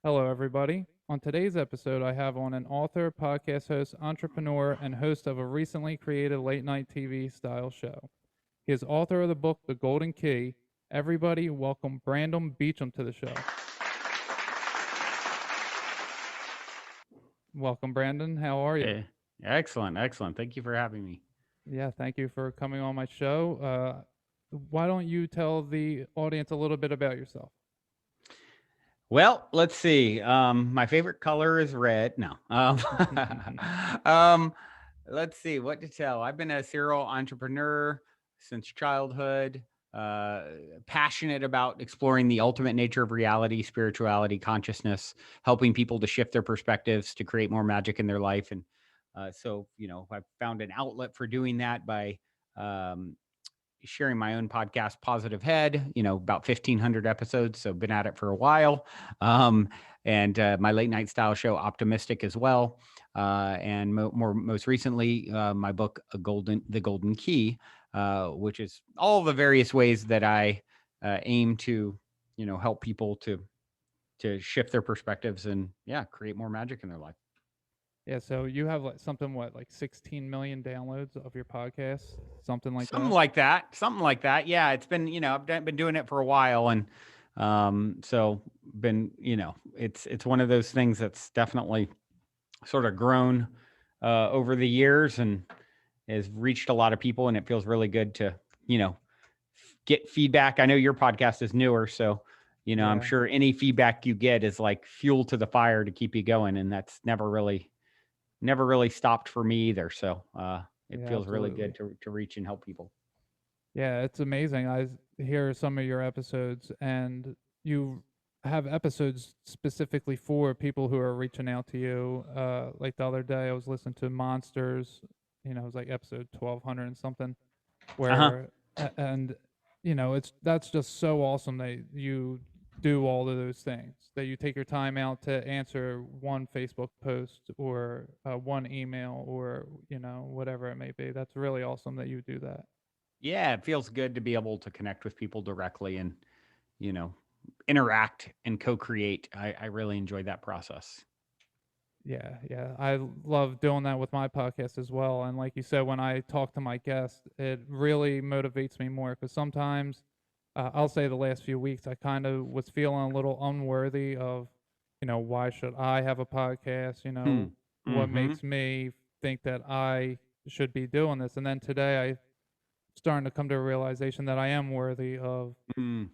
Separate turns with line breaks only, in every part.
Hello, everybody. On today's episode, I have on an author, podcast host, entrepreneur, and host of a recently created late night TV style show. He is author of the book, The Golden Key. Everybody, welcome Brandon Beachum to the show. Welcome, Brandon. How are you?
Hey, excellent, excellent. Thank you for having me.
Yeah, thank you for coming on my show. Why don't you tell the audience a little bit about yourself?
Well, let's see. My favorite color is red. No. Um, let's see what to tell. I've been a serial entrepreneur since childhood. Uh, Passionate about exploring the ultimate nature of reality, spirituality, consciousness, helping people to shift their perspectives to create more magic in their life. And I've found an outlet for doing that by um, sharing my own podcast, Positive Head, about 1,500 episodes. So been at it for a while. Um, and My late night style show, Optimistic, as well. Most recently, my book, The Golden Key, which is all the various ways that I aim to, help people to shift their perspectives and create more magic in their life.
Yeah, so you have like something like 16 million downloads of your podcast, something like
Something
that.
like that. Something like that. Yeah, it's been, been doing it for a while, and so been, it's one of those things that's definitely sort of grown over the years and has reached a lot of people, and it feels really good to, you know, get feedback. I know your podcast is newer, so I'm
Yeah,
sure any feedback you get is like fuel to the fire to keep you going, and that's never really stopped for me either. So it
yeah,
feels really good
absolutely.
to reach and help people.
Yeah, it's amazing. Hear some of your episodes, and you have episodes specifically for people who are reaching out to you. Like the other day, I was listening to Monsters. It was like episode 1200 and something,
Uh huh.
where and that's just so awesome that you do all of those things. That you take your time out to answer one Facebook post or one email or whatever it may be. That's really awesome that you do that.
Yeah, it feels good to be able to connect with people directly and, you know, interact and co-create. I really enjoyed that process.
Yeah, yeah. I love doing that with my podcast as well. And like you said, when I talk to my guests, it really motivates me more because sometimes I'll say the last few weeks, I kind of was feeling a little unworthy of, why should I have a podcast?
Hmm.
What
Mm-hmm.
makes me think that I should be doing this? And then today I starting to come to a realization that I am worthy of
Mm.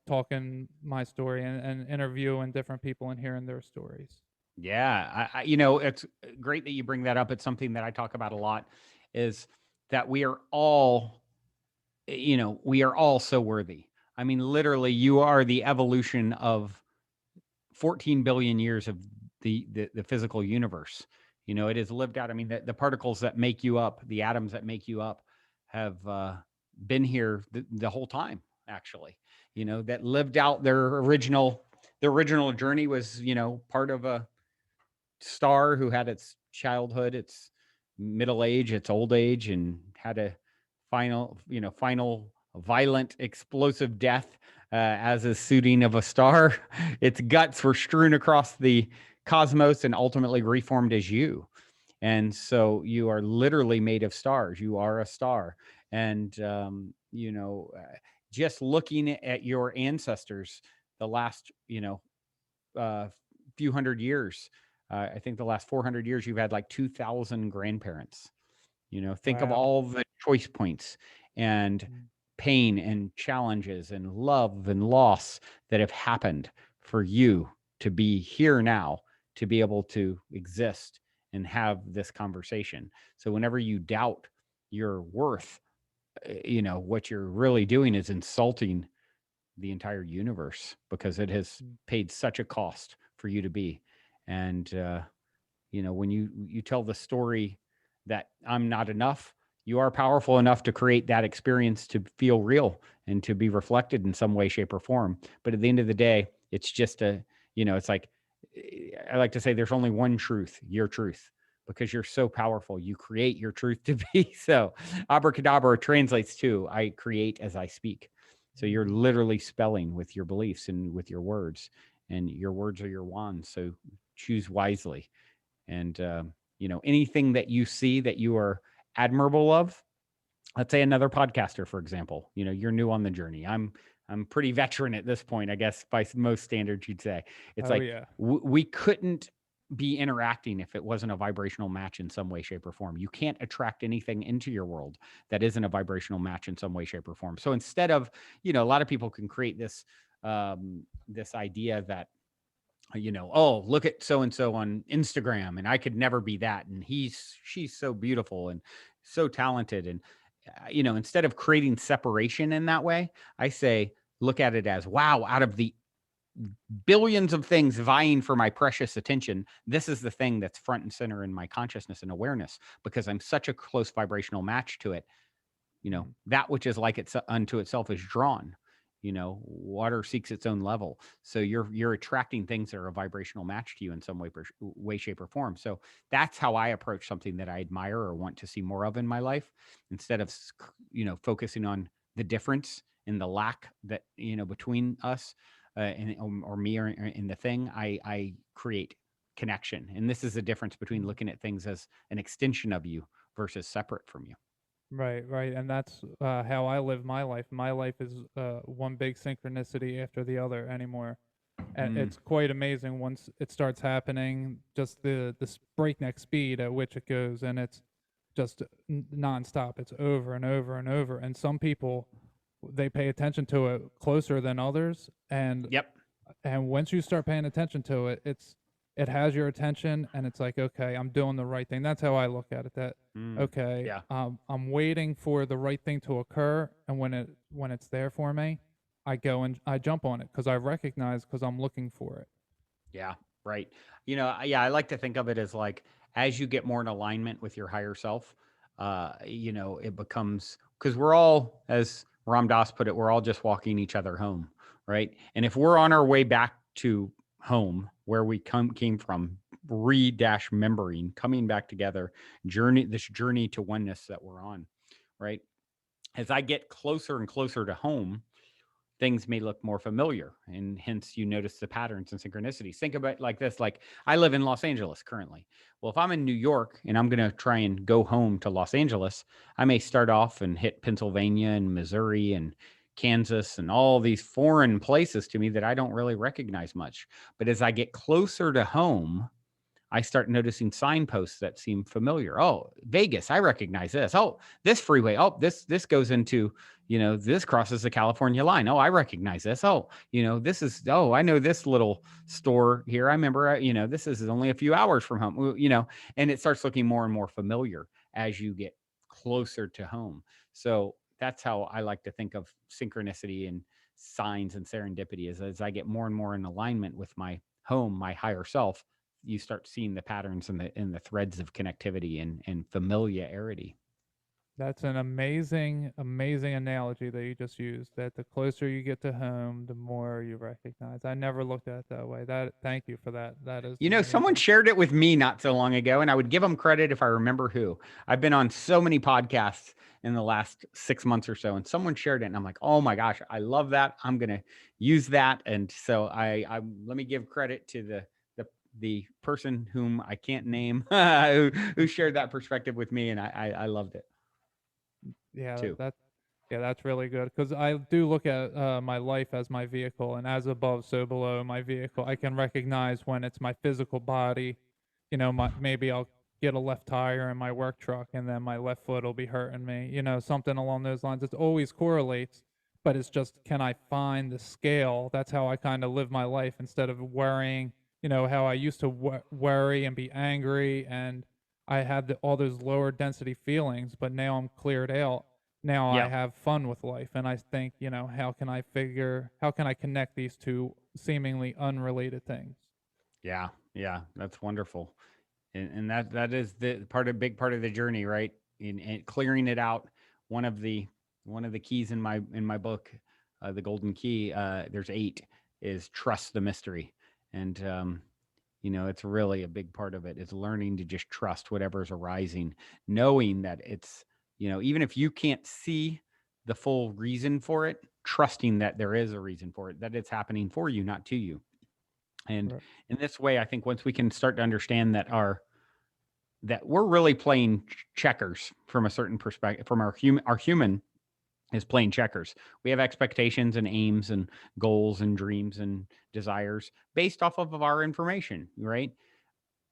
talking my story and interviewing different people and hearing their stories.
Yeah, it's great that you bring that up. It's something that I talk about a lot is that we are all so worthy. I mean, literally, you are the evolution of 14 billion years of the physical universe. It is lived out. I mean, the particles that make you up, the atoms that make you up, have been here the whole time. Actually, that lived out their original journey was part of a star who had its childhood, its middle age, its old age, and had a final violent explosive death as a suiting of a star. Its guts were strewn across the cosmos and ultimately reformed as you. And so you are literally made of stars. You are a star. And, just looking at your ancestors, the last, uh, few hundred years, I think the last 400 years, you've had like 2,000 grandparents. Think of
Wow.
all the choice points and
Mm.
pain and challenges and love and loss that have happened for you to be here now, to be able to exist and have this conversation. So whenever you doubt your worth, what you're really doing is insulting the entire universe because it has
Mm.
paid such a cost for you to be. And when you tell the story that I'm not enough, you are powerful enough to create that experience to feel real and to be reflected in some way, shape, or form. But at the end of the day, it's just it's like, I like to say there's only one truth, your truth, because you're so powerful. You create your truth to be. So abracadabra translates to I create as I speak. So you're
Mhm.
literally spelling with your beliefs and with your words. and your words are your wands. So choose wisely. And, anything that you see that you are admirable of, let's say another podcaster, for example, you're new on the journey. I'm pretty veteran at this point, I guess, by most standards, you'd say. It's
Oh
like
yeah.
we couldn't be interacting if it wasn't a vibrational match in some way, shape, or form. You can't attract anything into your world that isn't a vibrational match in some way, shape, or form. So instead of, a lot of people can create this idea that, oh, look at so and so on Instagram, and I could never be that, and she's so beautiful and so talented, and instead of creating separation in that way, I say look at it as, wow, out of the billions of things vying for my precious attention, this is the thing that's front and center in my consciousness and awareness, because I'm such a close vibrational match to it.
Mhm.
That which is like it's unto itself is drawn. Water seeks its own level. So you're attracting things that are a vibrational match to you in some way, shape, or form. So that's how I approach something that I admire or want to see more of in my life, instead of focusing on the difference in the lack that between us, and or me, or in the thing. I create connection, and this is the difference between
Mhm.
looking at things as an extension of you versus separate from you.
Right, right, and that's how I live my life. My life is one big synchronicity after the other anymore. And
Mm.
it's quite amazing once it starts happening. Just the breakneck speed at which it goes, and it's just nonstop. It's over and over and over. And some people, they pay attention to it closer than others,
Yep.
and once you start paying attention to it, it has your attention, and it's like, okay, I'm doing the right thing. That's how I look at it. That
Mm.
okay,
Yeah.
I'm waiting for the right thing to occur, and when it's there for me, I go and I jump on it because I recognize because I'm looking for it.
Yeah. Right. Yeah, I like to think of it as like, as you get more in alignment with your higher self, it becomes, because we're all, as Ram Dass put it, we're all just walking each other home. Right. And if we're on our way back to home where we came from, remembering, coming back together, this journey to oneness that we're on. Right. As I get closer and closer to home, things may look more familiar, and hence you notice the patterns and synchronicities. Think about it like this. Like, I live in Los Angeles currently. Well, if I'm in New York and I'm going to try and go home to Los Angeles, I may start off and hit Pennsylvania and Missouri and Kansas and all these foreign places to me that I don't really recognize much. But as I get closer to home, I start noticing signposts that seem familiar. Oh, Vegas, I recognize this. Oh, this freeway. Oh, this goes into, this crosses the California line. Oh, I recognize this. Oh, this is, oh, I know this little store here. I remember, this is only a few hours from home, and it starts looking more and more familiar as you get closer to home. So that's how I like to think of synchronicity and signs and serendipity, is as I get more and more in alignment with my home, my higher self, you start seeing the patterns and the threads of connectivity and familiarity.
That's an amazing, amazing analogy that you just used. That the closer you get to home, the more you recognize. I never looked at it that way. That Thank you for that. That is
Someone
amazing.
shared it with me not so long ago, and I would give them credit if I remember who. I've been on so many podcasts in the last 6 months or so, and someone shared it, and I'm like, oh my gosh, I love that. I'm gonna use that, and so I let me give credit to the person whom I can't name who shared that perspective with me, and I loved it
Yeah,
too.
yeah, that's really good because I do look at my life as my vehicle, and as above, so below my vehicle. I can recognize when it's my physical body. Maybe I'll get a left tire in my work truck, and then my left foot will be hurting me. Something along those lines. It always correlates, but it's just, can I find the scale? That's how I kind of live my life instead of worrying. How I used to worry and be angry, and I had all those lower density feelings, but now I'm cleared out. Now I
Yeah.
have fun with life, and I think, how can I connect these two seemingly unrelated things?
Yeah, yeah, that's wonderful. And that is the big part of the journey, right? In clearing it out. One of the keys in my book, the golden key, there's 8, is trust the mystery. And it's really a big part of it, is learning to just trust whatever's arising, knowing that it's, even if you can't see the full reason for it, trusting that there is a reason for it, that it's happening for you, not to you. And
Right.
in this way, I think once we can start to understand that we're really playing checkers from a certain perspective, from our human is playing checkers. We have expectations and aims and goals and dreams and desires based off of our information, right?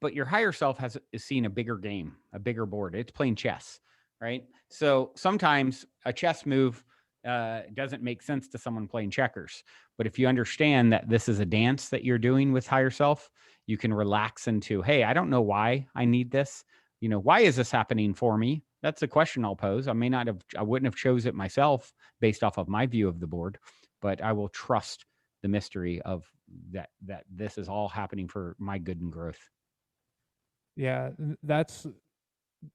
But your higher self is seeing a bigger game, a bigger board. It's playing chess, right? So sometimes a chess move doesn't make sense to someone playing checkers. But if you understand that this is a dance that you're doing with higher self, you can relax into, hey, I don't know why I need this. Why is this happening for me? That's a question I'll pose. I wouldn't have chose it myself based off of my view of the board, but I will trust the mystery of that this is all happening for my good and growth.
Yeah, that's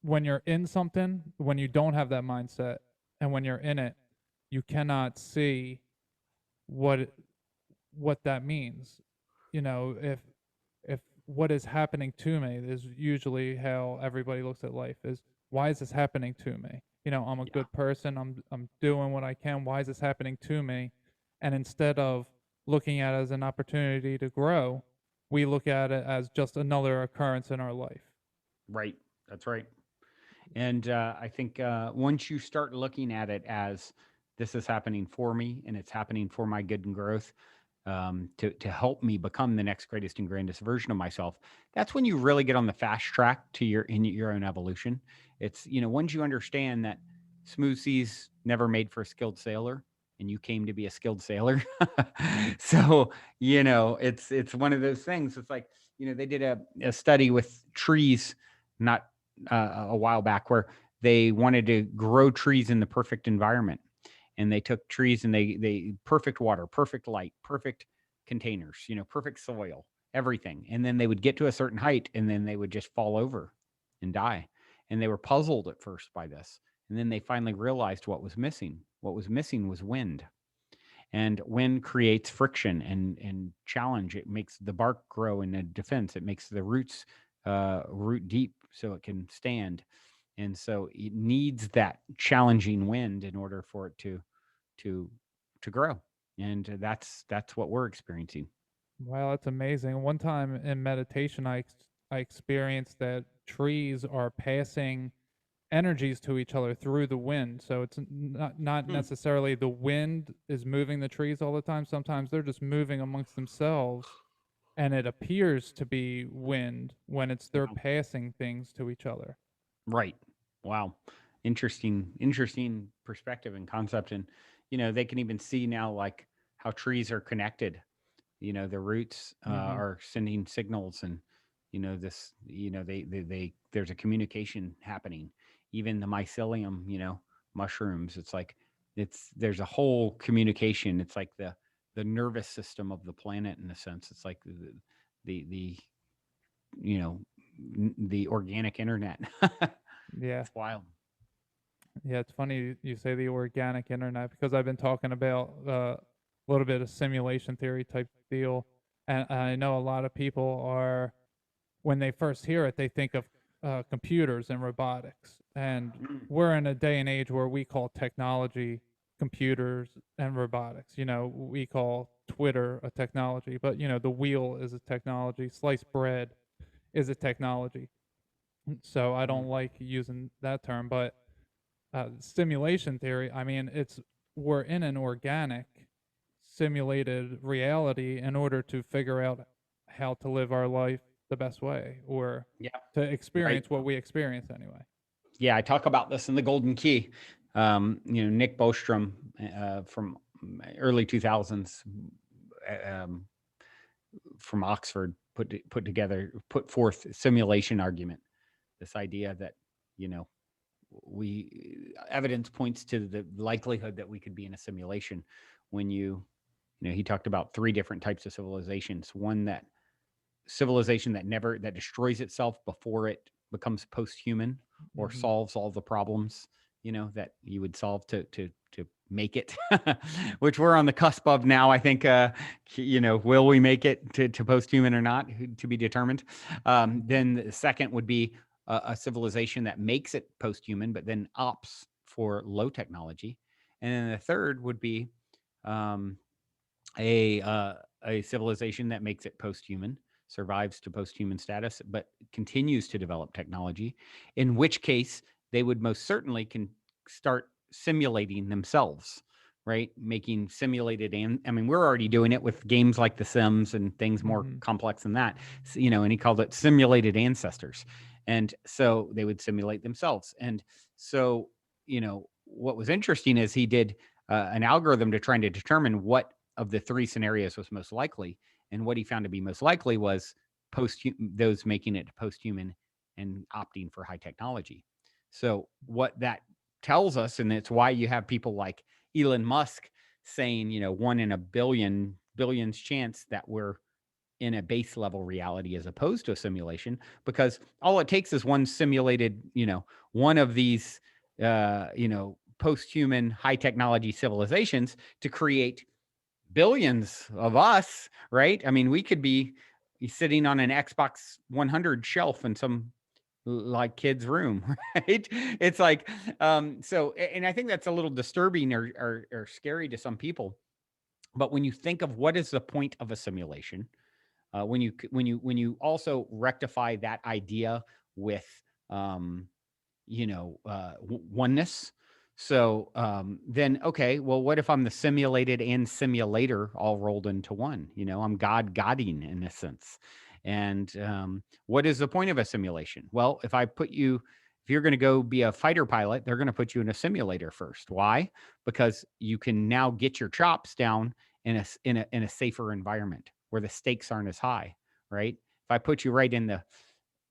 when you're in something, when you don't have that mindset, and when you're in it, you cannot see what what that means. If what is happening to me is usually how everybody looks at life is, why is this happening to me? I'm a
Yeah.
good person. I'm doing what I can. Why is this happening to me? And instead of looking at it as an opportunity to grow, we look at it as just another occurrence in our life.
Right. That's right. And I think once you start looking at it as this is happening for me and it's happening for my good and growth, to help me become the next greatest and grandest version of myself, that's when you really get on the fast track to your own evolution. It's once you understand that smooth seas never made for a skilled sailor, and you came to be a skilled sailor. So it's one of those things. It's like they did a study with trees, not a while back, where they wanted to grow trees in the perfect environment, and they took trees and they perfect water, perfect light, perfect containers, perfect soil, everything. And then they would get to a certain height and then they would just fall over and die. And they were puzzled at first by this. And then they finally realized what was missing. What was missing was wind. And wind creates friction and challenge. It makes the bark grow in a defense. It makes the roots root deep so it can stand. And so it needs that challenging wind in order for it to to grow. And that's what we're experiencing.
Wow, that's amazing. One time in meditation, I experienced that trees are passing energies to each other through the wind. So it's not
Hmm.
necessarily the wind is moving the trees all the time. Sometimes they're just moving amongst themselves, and it appears to be wind when it's they're
Wow.
passing things to each other.
Right. Wow. Interesting perspective and concept. And they can even see now like how trees are connected. The roots
Mhm.
are sending signals, and this they there's a communication happening. Even the mycelium, mushrooms, it's like there's a whole communication. It's like the nervous system of the planet, in a sense. It's like the you know the organic internet.
Yeah.
It's wild.
Yeah, it's funny you say the organic internet because I've been talking about a little bit of simulation theory type deal, and I know a lot of people are when they first hear it, they think of computers and robotics, and
Mm.
we're in a day and age where we call technology computers and robotics. We call Twitter a technology, but the wheel is a technology, sliced bread is a technology. So I
Mm.
don't like using that term, but simulation theory, I mean, it's we're in an organic simulated reality in order to figure out how to live our life the best way or
Yeah.
to
Right.
experience what we experience anyway.
Yeah, I talk about this in the Golden Key. Nick Bostrom from early 2000s, um, from Oxford, put forth a simulation argument. This idea that you know we evidence points to the likelihood that we could be in a simulation. When he talked about three different types of civilizations. One that civilization that destroys itself before it becomes post-human or
Mhm.
solves all the problems that you would solve to make it, which we're on the cusp of now. I think will we make it to post-human or not, to be determined. Then the second would be a civilization that makes it post-human but then opts for low technology. And then the third would be um, a a civilization that makes it post-human, survives to post-human status, but continues to develop technology, in which case they would most certainly can start simulating themselves, right? Making simulated, and I mean, we're already doing it with games like The Sims and things more
Hmm.
complex than that, you know, and he called it simulated ancestors. And so they would simulate themselves. And so, you know, what was interesting is he did an algorithm to trying to determine what of the three scenarios was most likely. And what he found to be most likely was post those making it post-human and opting for high technology. So what that tells us, and it's why you have people like Elon Musk saying, you know, 1 in a billions chance that we're in a base level reality as opposed to a simulation, because all it takes is one simulated, you know, one of these, you know, post-human high technology civilizations to create billions of us, right? I mean, we could be sitting on an Xbox 100 shelf in some like kid's room, right? It's like, so, and I think that's a little disturbing or scary to some people. But when you think of what is the point of a simulation, when you also rectify that idea with oneness. So then, okay, well, what if I'm the simulated and simulator all rolled into one? You know, I'm godding in a sense. And what is the point of a simulation? Well, if you're going to go be a fighter pilot, they're going to put you in a simulator first. Why? Because you can now get your chops down in a safer environment where the stakes aren't as high, right? If I put you right in the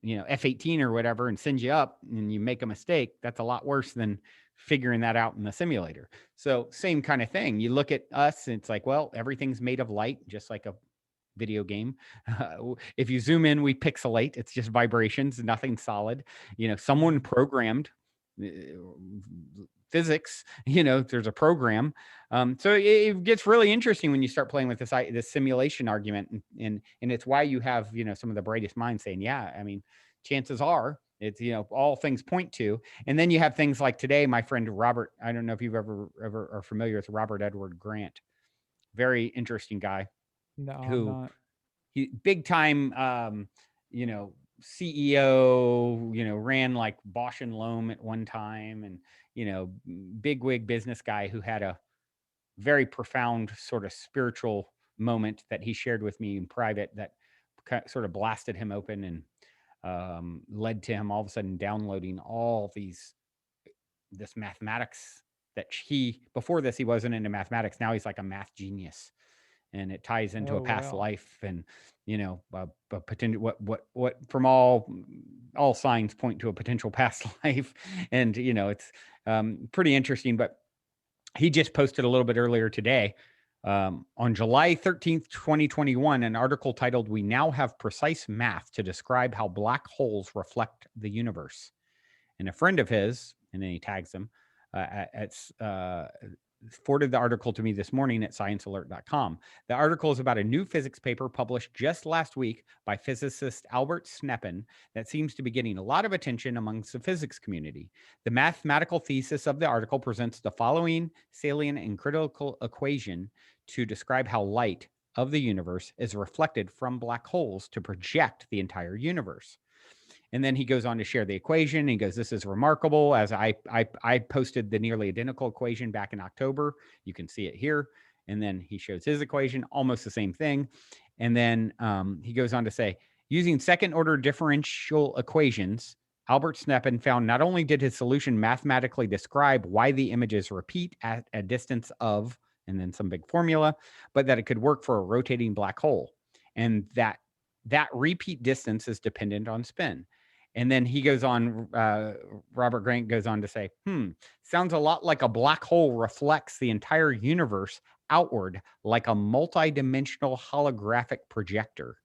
F-18 or whatever and send you up and you make a mistake, that's a lot worse than figuring that out in the simulator. So same kind of thing. You look at us and it's like, well, everything's made of light, just like a video game. If you zoom in, we pixelate. It's just vibrations, nothing solid. You know, someone
Hmm.
programmed uh, physics. You know, there's a program. So it gets really interesting when you start playing with this simulation argument, and it's why you have some of the brightest minds saying, yeah, I mean, chances are it's all things point to, and then you have things like today. My friend Robert, I don't know if you've ever are familiar with Robert Edward Grant, very interesting guy
No, I'm
who
not.
he big time CEO, ran like Bosch and Loam at one time, and big wig business guy who had a very profound sort of spiritual moment that he shared with me in private that sort of blasted him open and led to him all of a sudden downloading all this mathematics that he before this he wasn't into mathematics. Now he's like a math genius, and it ties into a
Oh
past
wow.
life, and a potential what from all signs point to a potential past life. And it's pretty interesting. But he just posted a little bit earlier today, on July 13th, 2021, an article titled "We Now Have Precise Math to Describe How Black Holes Reflect the Universe." And a friend of his, and then he tags him, at forwarded the article to me this morning at sciencealert.com. The article is about a new physics paper published just last week by physicist Albert Sneppen that seems to be getting a lot of attention amongst the physics community. The mathematical thesis of the article presents the following salient and critical equation to describe how light of the universe is reflected from black holes to project the entire universe. And then he goes on to share the equation. He goes, "This is remarkable." As I posted the nearly identical equation back in October. You can see it here. And then he shows his equation, almost the same thing. And then he goes on to say, using second order differential equations, Albert Sneppen found not only did his solution mathematically describe why the images repeat at a distance of, and then some big formula, but that it could work for a rotating black hole. And that repeat distance is dependent on spin. And then he goes on, Robert Grant goes on to say, sounds a lot like a black hole reflects the entire universe outward like a multidimensional holographic projector.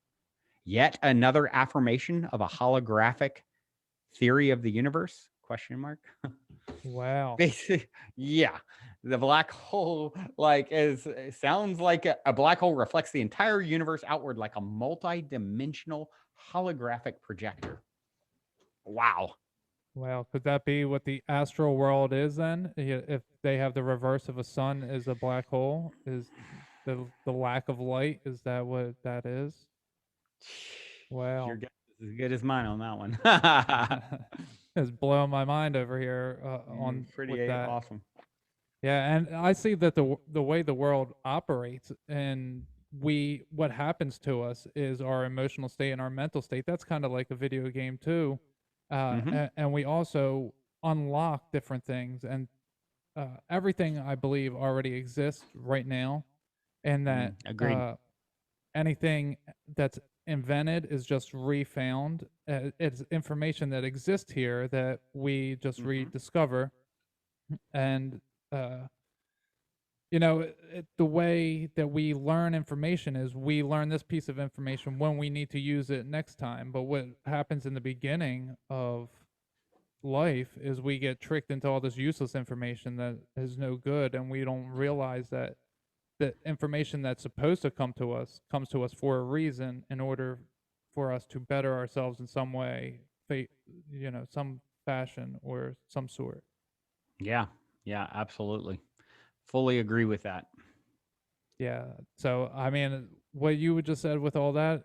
Yet another affirmation of a holographic theory of the universe? Question mark.
Wow.
Basically, yeah. The black hole sounds like a black hole reflects the entire universe outward like a multi-dimensional holographic projector. Wow.
Wow. Could that be what the astral world is then? If they have the reverse of a sun is a black hole? Is The lack of light, is that what that is?
Your
Wow.
guess is as good as mine on that one.
It's blowing my mind over here on with
Pretty
that.
awesome.
Yeah, and I see that the way the world operates and what happens to us is our emotional state and our mental state. That's kind of like a video game too,
Hmm.
and we also unlock different things, and everything I believe already exists right now, and that
Agreed.
anything that's invented is just refound. It's information that exists here that we just
Hmm.
rediscover, and uh, the way that we learn information is we learn this piece of information when we need to use it next time. But what happens in the beginning of life is we get tricked into all this useless information that is no good, and we don't realize that the information that's supposed to come to us comes to us for a reason in order for us to better ourselves in some way, some fashion or some sort.
Yeah. Yeah. Absolutely. Fully agree with that.
Yeah. So, I mean, what you would just said with all that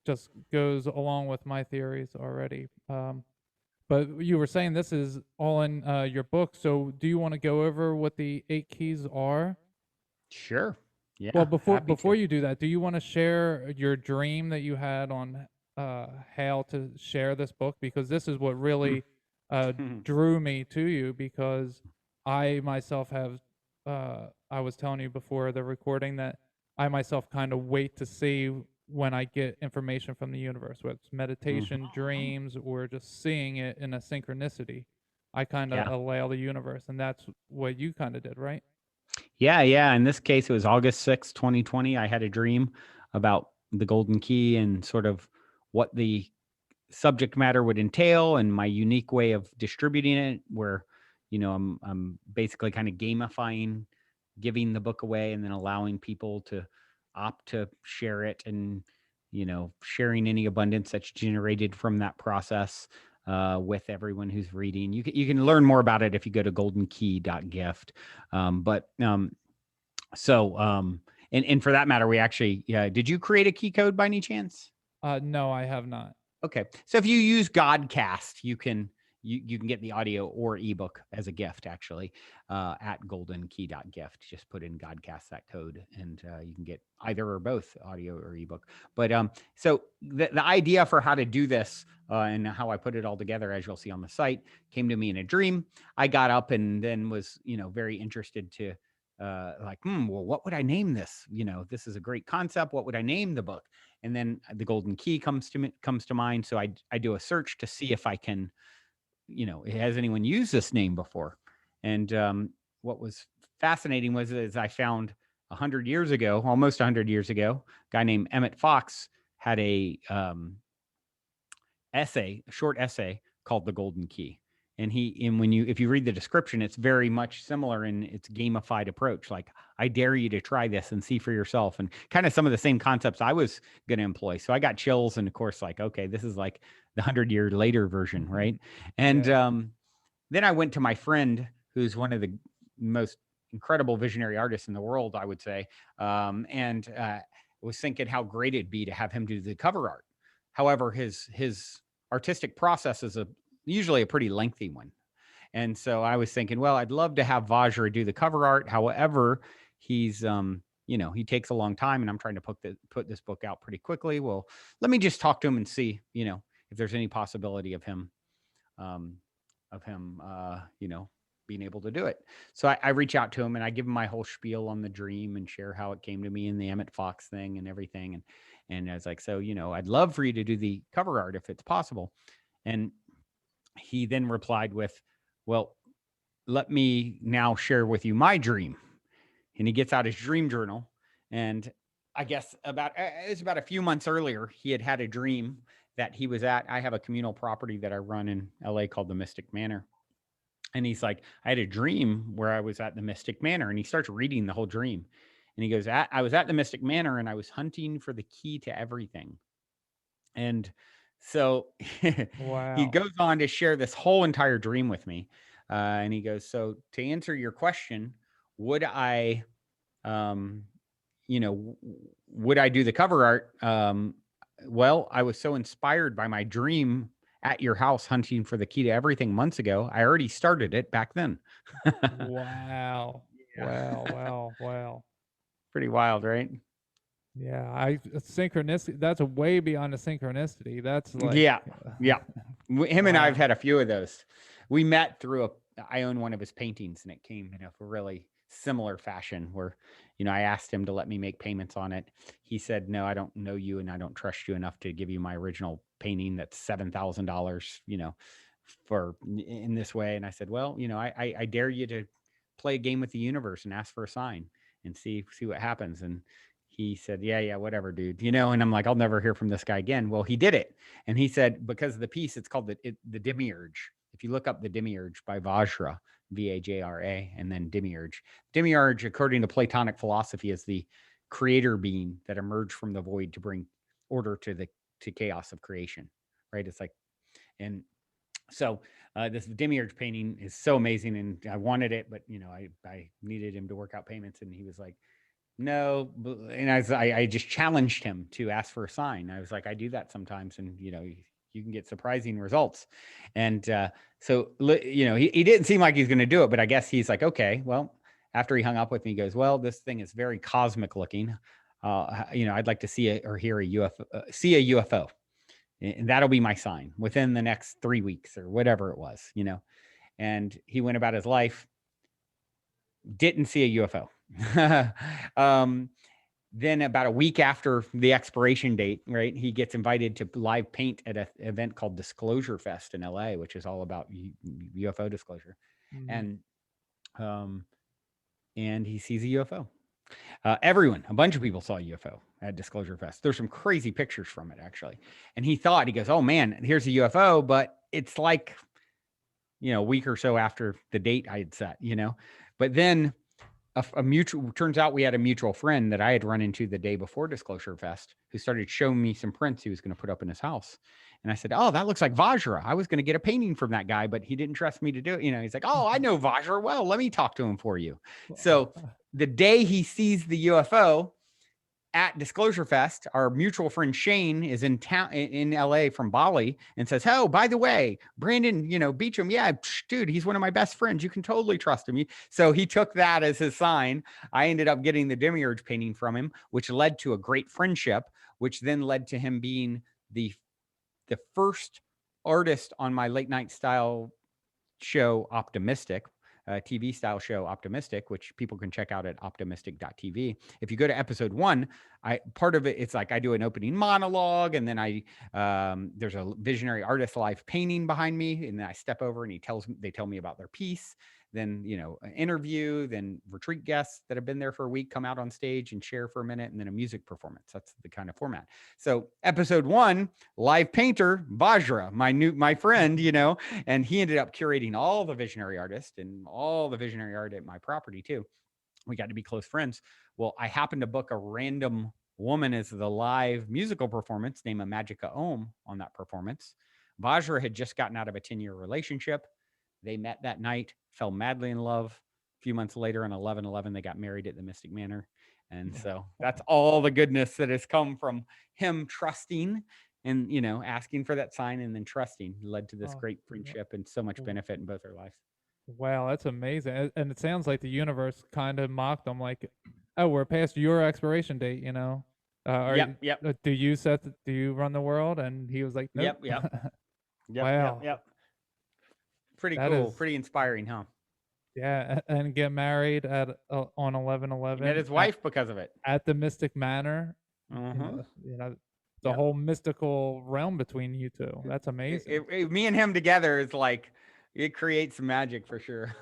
just goes along with my theories already. But you were saying this is all in your book. So, do you want to go over what the 8 keys are?
Sure.
Well,
Yeah.
before
Happy
before
to.
you do that, do you want to share your dream that you had on how to share this book? Because this is what really drew me to you. Because I myself have, I was telling you before the recording that I myself kind of wait to see when I get information from the universe, whether it's
Mhm.
meditation, dreams, or just seeing it in a synchronicity. I kind of
Yeah.
allow the universe, and that's what you kind of did, right?
Yeah. Yeah. In this case, it was August 2020. I had a dream about the golden key and sort of what the subject matter would entail and my unique way of distributing it, where I'm basically kind of gamifying giving the book away and then allowing people to opt to share it, and sharing any abundance that's generated from that process with everyone who's reading. You can learn more about it if you go to goldenkey.gift. Um, but um, so um, and for that matter, we actually, yeah, did you create a key code by any chance?
No, I have not.
Okay. So if you use Godcast, you can get the audio or ebook as a gift, actually, at goldenkey.gift. Just put in Godcast, that code, and you can get either or both audio or ebook. But the idea for how to do this and how I put it all together, as you'll see on the site, came to me in a dream. I got up and then was, very interested to well, what would I name this? This is a great concept. What would I name the book? And then the golden key comes to mind. So I do a search to see if I can, has anyone used this name before? And what was fascinating was is I found 100 years ago, almost 100 years ago, a guy named Emmett Fox had a short essay called The Golden Key. And when you if you read the description, it's very much similar in its gamified approach. Like, I dare you to try this and see for yourself, and kind of some of the same concepts I was going to employ. So I got chills, and of course, like, okay, this is like the 100 year later version, right? And
Yeah.
then I went to my friend, who's one of the most incredible visionary artists in the world, I would say, and was thinking how great it'd be to have him do the cover art. However, his artistic process is usually a pretty lengthy one. And so I was thinking, well, I'd love to have Vajra do the cover art. However, he takes a long time, and I'm trying to put this book out pretty quickly. Well, let me just talk to him and see, if there's any possibility um, of him, being able to do it. So I reach out to him and I give him my whole spiel on the dream and share how it came to me and the Emmett Fox thing and everything. And I was like, so, I'd love for you to do the cover art if it's possible. And he then replied with, well, let me now share with you my dream. And he gets out his dream journal. And I guess it's about a few months earlier, he had a dream that he was at. I have a communal property that I run in LA called the Mystic Manor. And he's like, I had a dream where I was at the Mystic Manor. And he starts reading the whole dream. And he goes, I was at the Mystic Manor and I was hunting for the key to everything. And so he
Wow.
goes on to share this whole entire dream with me. And he goes, so to answer your question, would I um, would I do the cover art? Well, I was so inspired by my dream at your house hunting for the key to everything months ago. I already started it back then.
Wow. Wow,
Yeah.
wow, wow.
Pretty wild, right?
Yeah, synchronicity, that's way beyond the synchronicity. That's like
Yeah. Yeah. Him and I've
wow.
had a few of those. We met through I own one of his paintings and it came in a really similar fashion where, I asked him to let me make payments on it. He said, no, I don't know you and I don't trust you enough to give you my original painting that's $7,000, for in this way. And I said, well, I dare you to play a game with the universe and ask for a sign and see what happens. And he said, yeah, whatever, dude, and I'm like, I'll never hear from this guy again. Well, he did it. And he said, because of the piece, it's called the Demiurge. If you look up the Demiurge by Vajra, Vajra, and then Demiurge. Demiurge, according to Platonic philosophy, is the creator being that emerged from the void to bring order to chaos of creation, right? It's like, and so this Demiurge painting is so amazing, and I wanted it, but I needed him to work out payments, and he was like, no. And I just challenged him to ask for a sign. I was like, I do that sometimes, and you can get surprising results. And so he didn't seem like he's going to do it, but I guess he's like, okay, well. After he hung up with me, he goes, well, this thing is very cosmic looking. I'd like to see or hear a UFO, see a UFO, and that'll be my sign within the next 3 weeks or whatever it was. And he went about his life, didn't see a UFO. Then about a week after the expiration date, right, he gets invited to live paint at an event called Disclosure Fest in LA, which is all about UFO disclosure.
Mhm.
And he sees a UFO. A bunch of people saw a UFO at Disclosure Fest. There's some crazy pictures from it, actually. And he goes, oh man, here's a UFO, but it's like, a week or so after the date I had set, But then turns out we had a mutual friend that I had run into the day before Disclosure Fest who started showing me some prints he was going to put up in his house. And I said, oh, that looks like Vajra. I was going to get a painting from that guy, but he didn't trust me to do it. He's like, oh, I know Vajra well. Let me talk to him for you. So the day he sees the UFO at Disclosure Fest, our mutual friend Shane is in town in LA from Bali and says, oh, by the way, Brandon, Beachum, yeah, dude, he's one of my best friends. You can totally trust him. So he took that as his sign. I ended up getting the Demiurge painting from him, which led to a great friendship, which then led to him being the first artist on my late night style show, Optimistic, TV style show, Optimistic, which people can check out at optimistic.tv. If you go to episode 1, part of it's like I do an opening monologue, and then there's a visionary artist live painting behind me, and then I step over and they tell me about their piece. Then, an interview, then retreat guests that have been there for a week come out on stage and share for a minute, and then a music performance. That's the kind of format. So episode 1, live painter, Vajra, my friend, and he ended up curating all the visionary artists and all the visionary art at my property too. We got to be close friends. Well, I happened to book a random woman as the live musical performance named Magica Om on that performance. Vajra had just gotten out of a 10-year relationship. They met that night, fell madly in love. A few months later on 11/11, they got married at the Mystic Manor. And so that's all the goodness that has come from him trusting and, asking for that sign and then trusting led to this
Oh,
great friendship and so much benefit in both our lives.
wow, that's amazing. And it sounds like the universe kind of mocked them, like, "Oh, we're past your expiration date."
Yep, yep,
Do you run the world? And he was like, "Nope."
yep, yep, yep, yep,
Wow,
yep. Pretty
that
cool.
is
Pretty inspiring, huh?
yeah. And get married on
He met
11/11
his wife because of it.
at the Mystic Manor.
Uh-huh.
The
Yep.
whole mystical realm between you two. That's amazing.
Me and him together is like, it creates some magic for sure.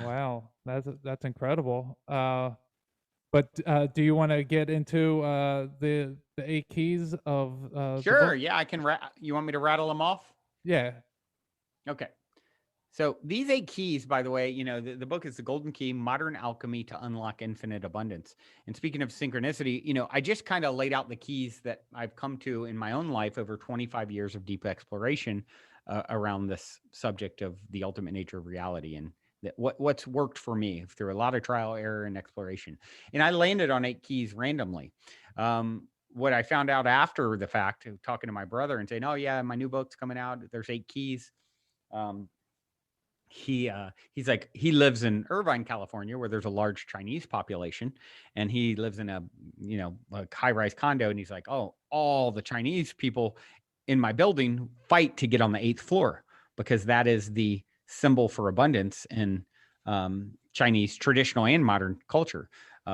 Wow, that's incredible. But do you want to get into the 8 keys of the
Sure.
book?
Yeah, I can. You want me to rattle them off?
Yeah.
Okay. So these 8 keys, by the way, the book is The Golden Key, Modern Alchemy to Unlock Infinite Abundance. And speaking of synchronicity, I just kind of laid out the keys that I've come to in my own life over 25 years of deep exploration around this subject of the ultimate nature of reality and what's worked for me through a lot of trial, error, and exploration. And I landed on 8 keys randomly. What I found out after the fact, talking to my brother and saying, "Oh yeah, my new book's coming out. There's 8 keys." Um, he's like, he lives in Irvine, California, where there's a large Chinese population, and he lives in a like high-rise condo, and he's like, "Oh, all the Chinese people in my building fight to get on the 8th floor because that is the symbol for abundance in Chinese traditional and modern culture,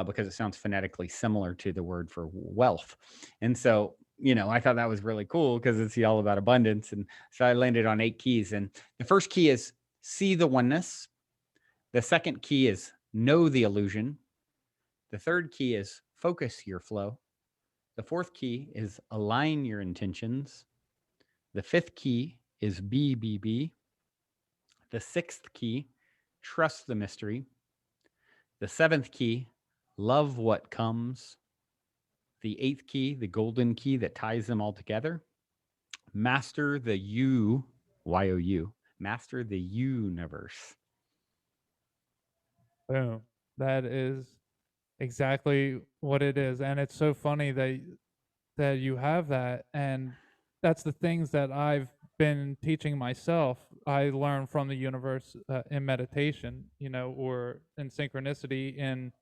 because it sounds phonetically similar to the word for wealth." And so, I thought that was really cool because it's all about abundance. And so I landed on 8 keys. And the first key is see the oneness. The second key is know the illusion. The third key is focus your flow. The fourth key is align your intentions. The fifth key is be. The sixth key, trust the mystery. The seventh key, love what comes. The eighth key, the golden key that ties them all together, master the YOU, master the universe.
Boom. That is exactly what it is, and it's so funny that you have that, and that's the things that I've been teaching myself. I learn from the universe in meditation, or in synchronicity, and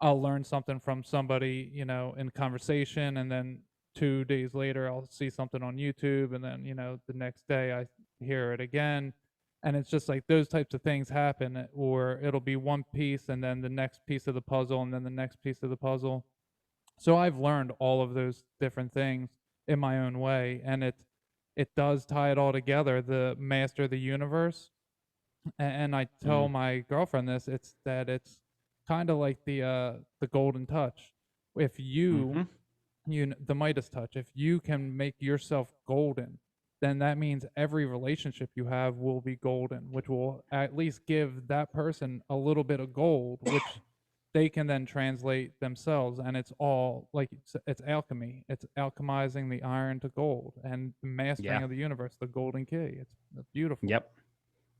I'll learn something from somebody, in conversation, and then 2 days later I'll see something on YouTube, and then the next day I hear it again, and it's just like those types of things happen, or it'll be one piece, and then the next piece of the puzzle, and then the next piece of the puzzle. So I've learned all of those different things in my own way, and it does tie it all together. The master of the universe, and I tell
Mm.
my girlfriend this. It's kind of like the golden touch. If
Mm-hmm.
the Midas touch, if you can make yourself golden, then that means every relationship you have will be golden, which will at least give that person a little bit of gold, which they can then translate themselves. And it's all like it's alchemy. It's alchemizing the iron to gold and the
Yeah.
mastering of the universe, the golden key. It's beautiful.
Yep.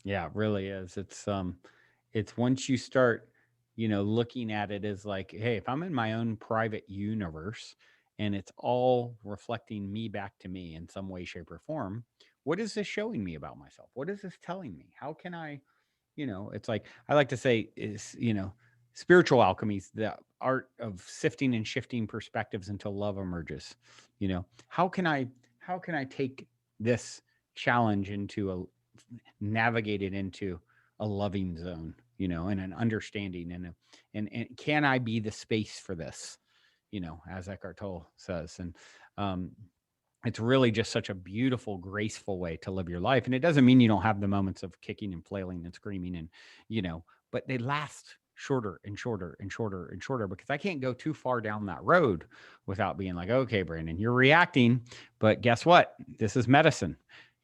Yeah, it really is. It's once you start, looking at it as like, hey, if I'm in my own private universe and it's all reflecting me back to me in some way, shape, or form, what is this showing me about myself? What is this telling me? How can I, it's like I like to say is, spiritual alchemy is the art of sifting and shifting perspectives until love emerges. How can I take this challenge into navigate it into a loving zone, and an understanding, and can I be the space for this, as Eckhart Tolle says. And um, it's really just such a beautiful, graceful way to live your life. And it doesn't mean you don't have the moments of kicking and flailing and screaming, and, but they last shorter and shorter and shorter and shorter, because I can't go too far down that road without being like, okay, Brandon, you're reacting, but guess what? This is medicine.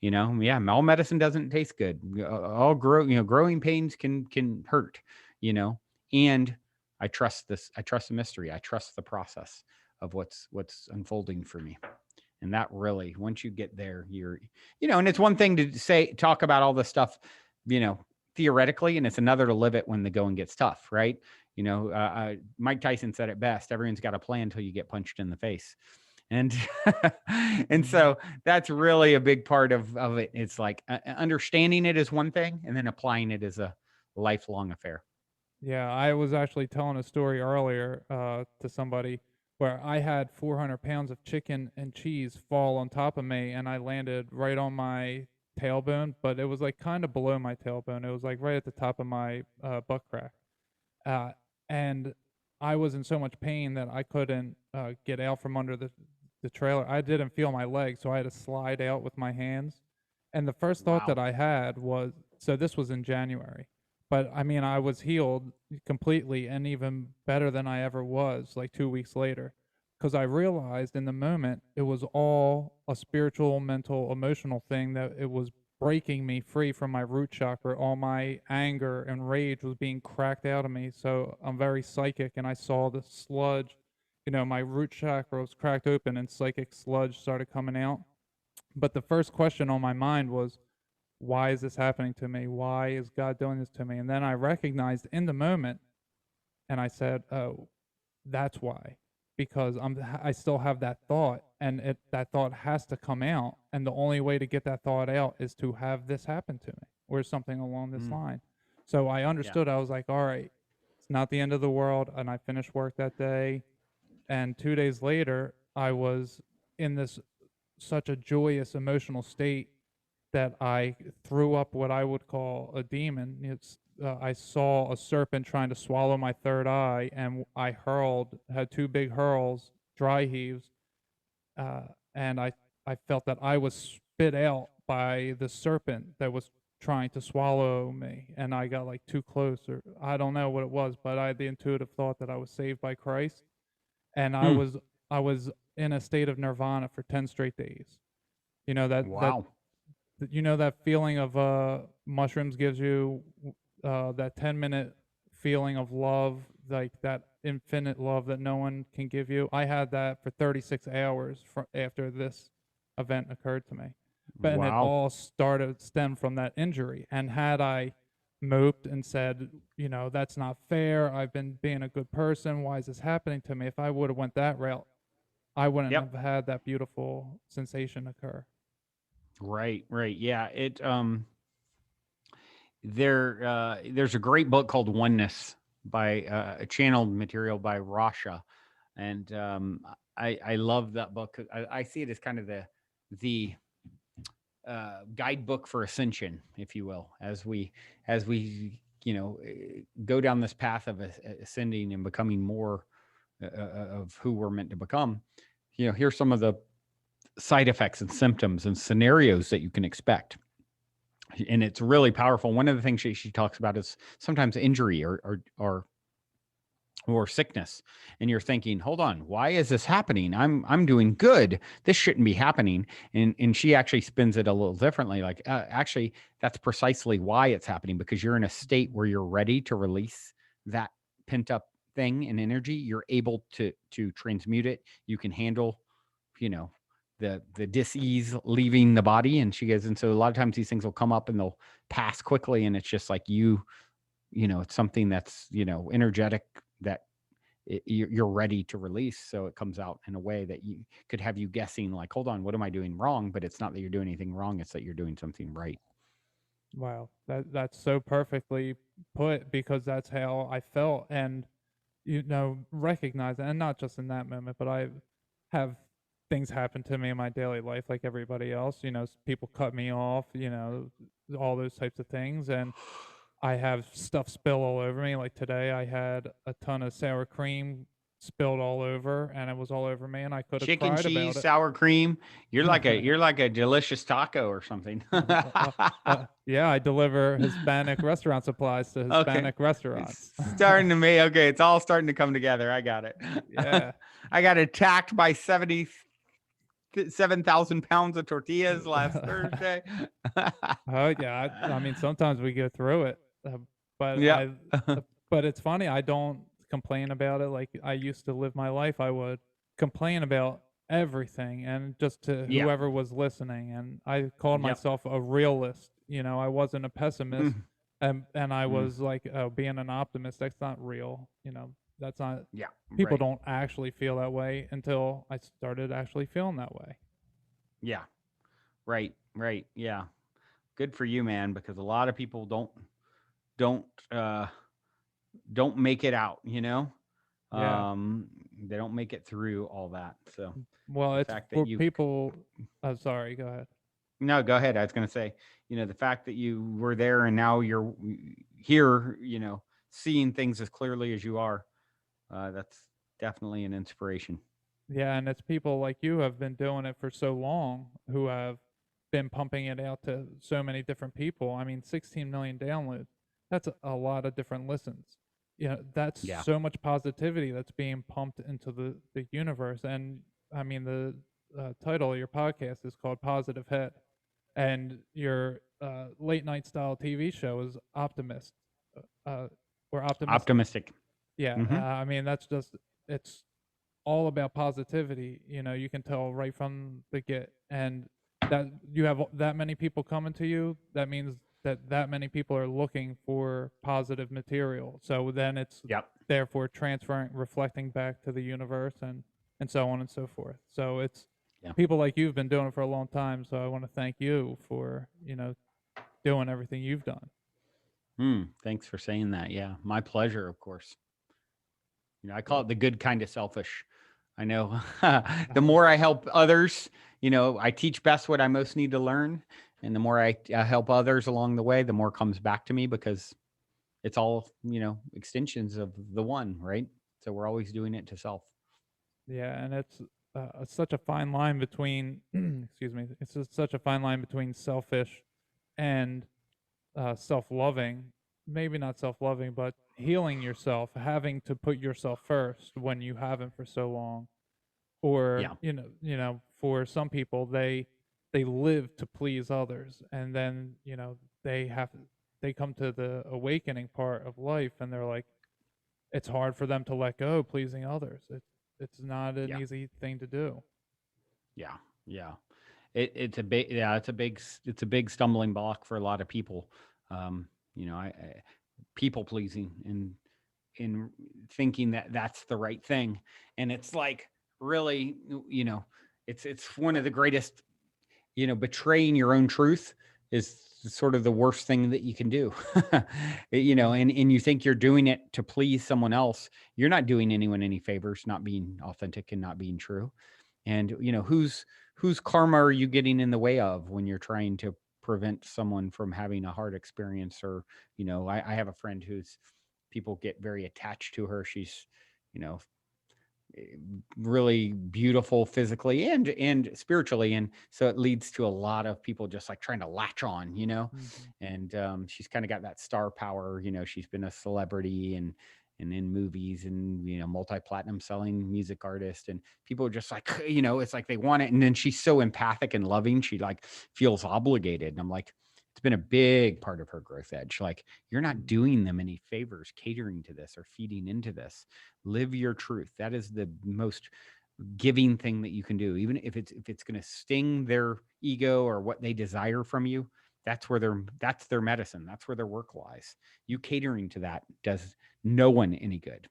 Yeah, all medicine doesn't taste good. All growing pains can hurt, and I trust this. I trust the mystery. I trust the process of what's unfolding for me. And that really, once you get there, and it's one thing to talk about all this stuff, theoretically, and it's another to live it when the going gets tough, right? Mike Tyson said it best: everyone's got a plan until you get punched in the face. And and
Mhm.
so that's really a big part of it. It's like understanding it is one thing, and then applying it is a lifelong affair.
Yeah, I was actually telling a story earlier to somebody where I had 400 pounds of chicken and cheese fall on top of me, and I landed right on my tailbone, but it was like kind of below my tailbone. It was like right at the top of my butt crack. Uh, and I was in so much pain that I couldn't get out from under the trailer. I didn't feel my legs, so I had to slide out with my hands. And the first thought
Wow.
that I had was, so this was in January, but I mean, I was healed completely and even better than I ever was like 2 weeks later. Because I realized in the moment it was all a spiritual, mental, emotional thing, that it was breaking me free from my root chakra. All my anger and rage was being cracked out of me. So I'm very psychic, and I saw the sludge. My root chakra was cracked open, and psychic sludge started coming out. But the first question on my mind was, why is this happening to me? Why is God doing this to me? And then I recognized in the moment, and I said, oh, that's why. Because I still have that thought, and that thought has to come out, and the only way to get that thought out is to have this happen to me, or something along this
Mm,
line. So I
yeah.
understood. I was like, all right, it's not the end of the world. And I finished work that day, and 2 days later, I was in this such a joyous emotional state that I threw up what I would call a demon. I saw a serpent trying to swallow my third eye, and I had two big hurls, dry heaves, uh, and I felt that I was spit out by the serpent that was trying to swallow me, and I got like too close, or I don't know what it was, but I had the intuitive thought that I was saved by Christ, and I
Mm,
was I was in a state of nirvana for 10 straight days. You know
wow.
that feeling of mushrooms gives you, that 10-minute feeling of love, like that infinite love that no one can give you. I had that for 36 hours after this event occurred to me. But and it
Wow.
all stemmed from that injury. And had I moped and said, that's not fair, I've been being a good person, why is this happening to me? If I would have went that route, I wouldn't
Yep.
have had that beautiful sensation occur.
Right. Right. Yeah. There's a great book called Oneness by a channeled material by Rasha, and I love that book. I see it as kind of the guidebook for ascension, if you will, as we go down this path of ascending and becoming more of who we're meant to become. Here's some of the side effects and symptoms and scenarios that you can expect, and it's really powerful. One of the things she talks about is sometimes injury or sickness, and you're thinking, hold on, why is this happening? I'm doing good, this shouldn't be happening. And she actually spins it a little differently, like, actually, that's precisely why it's happening, because you're in a state where you're ready to release that pent up thing and energy. You're able to transmute it. You can handle, you know the dis-ease leaving the body. And she goes, and so a lot of times these things will come up and they'll pass quickly, and it's just like it's something that's energetic, that you're ready to release. So it comes out in a way that you could have you guessing, like, hold on, what am I doing wrong? But it's not that you're doing anything wrong, it's that you're doing something right.
Wow, that's so perfectly put, because that's how I felt. And recognize it, and not just in that moment, but I have things happen to me in my daily life like everybody else. People cut me off, all those types of things, and I have stuff spill all over me. Like today, I had a ton of sour cream spilled all over, and it was all over me, and I could have
Chicken,
cried about
cheese,
it.
sour cream. You're like a delicious taco or something.
Yeah, I deliver Hispanic restaurant supplies to
Okay.
Hispanic
It's
restaurants.
starting to me. Okay, it's all starting to come together. I got it.
Yeah.
I got attacked by 77,000 pounds of tortillas last Thursday.
Oh yeah, I mean sometimes we go through it, but
Yep.
but it's funny. I don't complain about it like I used to live my life. I would complain about everything, and just to
Yep.
whoever was listening. And I called
Yep.
myself a realist. I wasn't a pessimist,
Mm,
and I
mm.
was like, oh, being an optimist, that's not real. That's not.
Yeah.
People
Right.
don't actually feel that way until I started actually feeling that way.
Yeah. Right. Right. Yeah. Good for you, man, because a lot of people don't uh don't make it out,
Yeah.
they don't make it through all that. So
Well,
the
it's
fact that
for
you
people. Sorry, go ahead.
no, go ahead. I was going to say, the fact that you were there and now you're here, seeing things as clearly as you are, that's definitely an inspiration.
Yeah, and it's people like you have been doing it for so long, who have been pumping it out to so many different people. I mean, 16 million downloads. That's a lot of different listens. That's
Yeah.
so much positivity that's being pumped into the universe. And I mean, the title of your podcast is called Positive Head, and your late night style TV show is Optimist, or Optimistic.
Optimistic.
Yeah,
Hmm.
I mean, it's all about positivity. You can tell right from the get. And that you have that many people coming to you, that means that many people are looking for positive material. So then it's
Yep.
therefore transferring, reflecting back to the universe, and so on and so forth. So it's
Yeah.
people like you've been doing it for a long time. So I want to thank you for doing everything you've done.
Thanks for saying that. Yeah, my pleasure, of course. I call
Yeah.
it the good kind of selfish. I know the more I help others, I teach best what I most need to learn. And the more I help others along the way, the more comes back to me because it's all, extensions of the one, right? So we're always doing it to self.
Yeah, and it's such a fine line between excuse me, it's just such a fine line between selfish and self-loving. Maybe not self-loving, but healing yourself, having to put yourself first when you haven't for so long. Or
Yeah.
for some people, they live to please others, and then they come to the awakening part of life, and they're like, it's hard for them to let go pleasing others. It's not an
Yeah.
easy thing to do.
Yeah. Yeah. It's a big stumbling block for a lot of people. I people pleasing and in thinking that that's the right thing, and it's like really, it's one of the greatest, betraying your own truth is sort of the worst thing that you can do. And you think you're doing it to please someone else. You're not doing anyone any favors, not being authentic and not being true. And whose karma are you getting in the way of when you're trying to prevent someone from having a hard experience? Or I have a friend who's people get very attached to her. She's you know really beautiful physically and spiritually, and so it leads to a lot of people just like trying to latch on,
Hmm.
and she's kind of got that star power. She's been a celebrity and in movies, and multi-platinum selling music artist, and people are just like, it's like they want it, and then she's so empathic and loving, she like feels obligated, and I'm like, it's been a big part of her growth edge. Like, you're not doing them any favors catering to this or feeding into this. Live your truth. That is the most giving thing that you can do. Even if it's going to sting their ego or what they desire from you, that's their medicine. That's where their work lies. You catering to that does no one any good.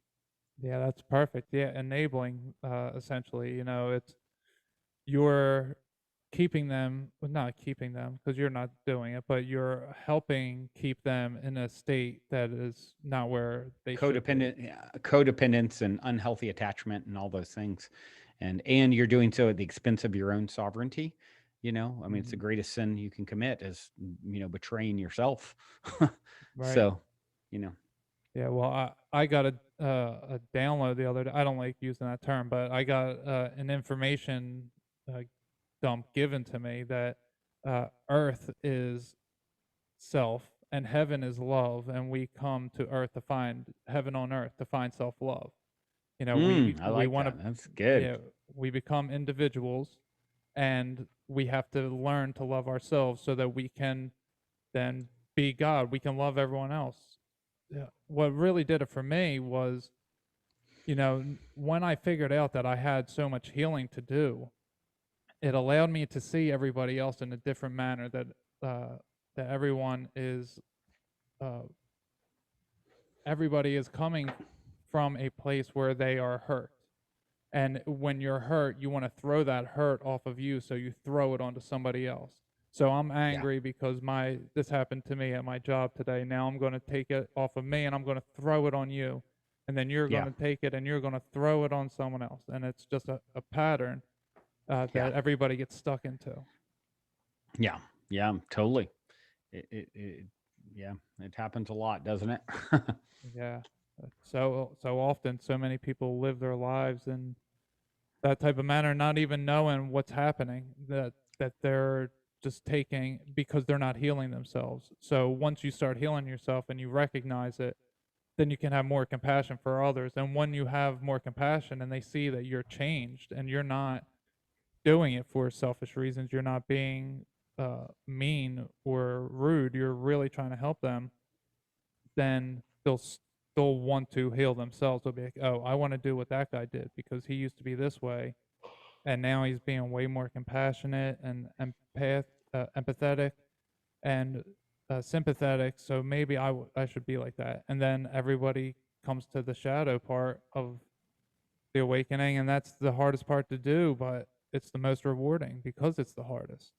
Yeah, that's perfect. Yeah, enabling, essentially. It's you're keeping them, well, not keeping them because you're not doing it, but you're helping keep them in a state that is not where they should be.
Codependence and unhealthy attachment and all those things, and you're doing so at the expense of your own sovereignty. I mean, it's the
Hmm.
greatest sin you can commit is betraying yourself.
Right.
So, you know,
Yeah. Well, I got a download the other day. I don't like using that term, but I got an information uh, dump given to me that Earth is self and heaven is love, and we come to Earth to find heaven on Earth to find self love.
I
We
like
want to,
that. That's good.
yeah, we become individuals, and we have to learn to love ourselves so that we can then be God. We can love everyone else. Yeah. What really did it for me was, when I figured out that I had so much healing to do, it allowed me to see everybody else in a different manner. Uh, that uh, everybody is coming from a place where they are hurt. And when you're hurt, you want to throw that hurt off of you, so you throw it onto somebody else. So I'm
Yeah.
angry because my this happened to me at my job today. Now I'm going to take it off of me and I'm going to throw it on you. And then you're going
Yeah.
to take it and you're going to throw it on someone else. And it's just a pattern
Yeah.
that everybody gets stuck into.
Yeah. Yeah. Totally. It yeah, it happens a lot, doesn't it?
Yeah. So often, so many people live their lives in that type of manner, not even knowing what's happening, that they're just taking because they're not healing themselves. So once you start healing yourself and you recognize it, then you can have more compassion for others. And when you have more compassion and they see that you're changed and you're not doing it for selfish reasons, you're not being mean or rude, you're really trying to help them, then they'll still want to heal themselves. They'll be like, oh, I want to do what that guy did because he used to be this way, and now he's being way more compassionate and empathetic and sympathetic. So maybe I should be like that. And then everybody comes to the shadow part of the awakening, and that's the hardest part to do, but it's the most rewarding because it's the hardest.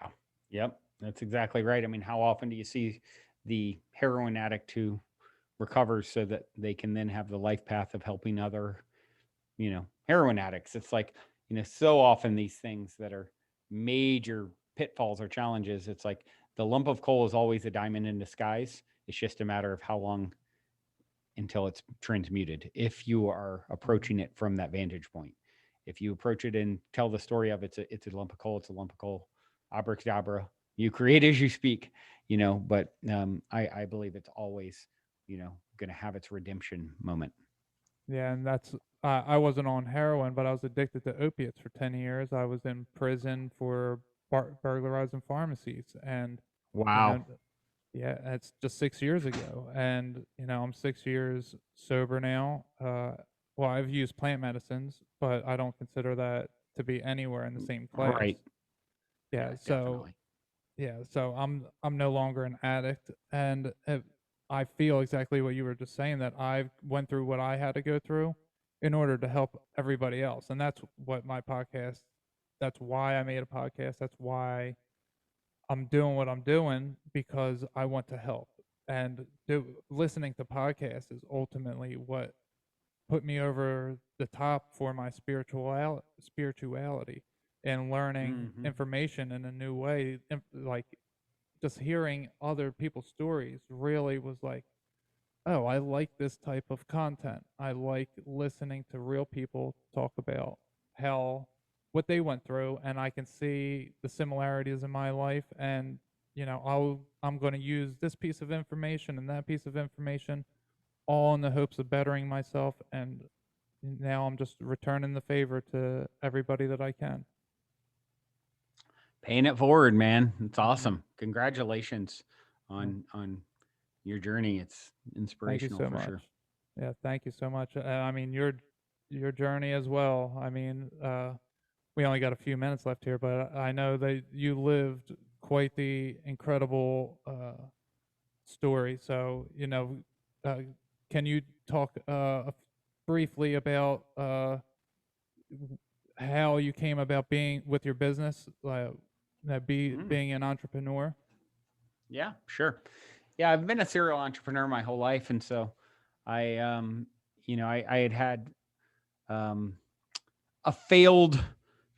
Yeah. Yep. That's exactly right. I mean, how often do you see the heroin addict who recovers so that they can then have the life path of helping other, heroin addicts? It's like, so often these things that are major pitfalls or challenges, it's like the lump of coal is always a diamond in disguise. It's just a matter of how long until it's transmuted if you are
Mhm.
approaching it from that vantage point. If you approach it and tell the story of it's a lump of coal, it's a lump of coal, abracadabra, you create as you speak, but I believe it's always, going to have its redemption moment.
Yeah, and that's I wasn't on heroin, but I was addicted to opiates for 10 years. I was in prison for burglarizing pharmacies, and you
Wow.
know, yeah, it's just 6 years ago, and I'm 6 years sober now. Well, I've used plant medicines, but I don't consider that to be anywhere in the same class.
Right.
Yeah,
Yeah,
so
definitely.
yeah, so I'm no longer an addict, and I feel exactly what you were just saying, that I went through what I had to go through in order to help everybody else, and that's what my podcast. That's why I made a podcast. That's why I'm doing what I'm doing, because I want to help. And listening to podcasts is ultimately what put me over the top for my spirituality and learning
Hmm.
information in a new way. Like just hearing other people's stories really was like, oh, I like this type of content. I like listening to real people talk about how what they went through, and I can see the similarities in my life, and I'm going to use this piece of information and that piece of information all in the hopes of bettering myself, and now I'm just returning the favor to everybody that I can.
Paying it forward, man. It's
Hmm.
awesome. Congratulations on your journey. It's
Thank you
inspirational
so
for sure.
much. Yeah, thank you so much. I mean, your journey as well. I mean, we only got a few minutes left here, but I know that you lived quite the incredible story. So, uh, can you talk briefly about how you came about being with your business,
Mm.
being an entrepreneur?
Yeah, sure. Yeah, I've been a serial entrepreneur my whole life, and so I, I had um, a failed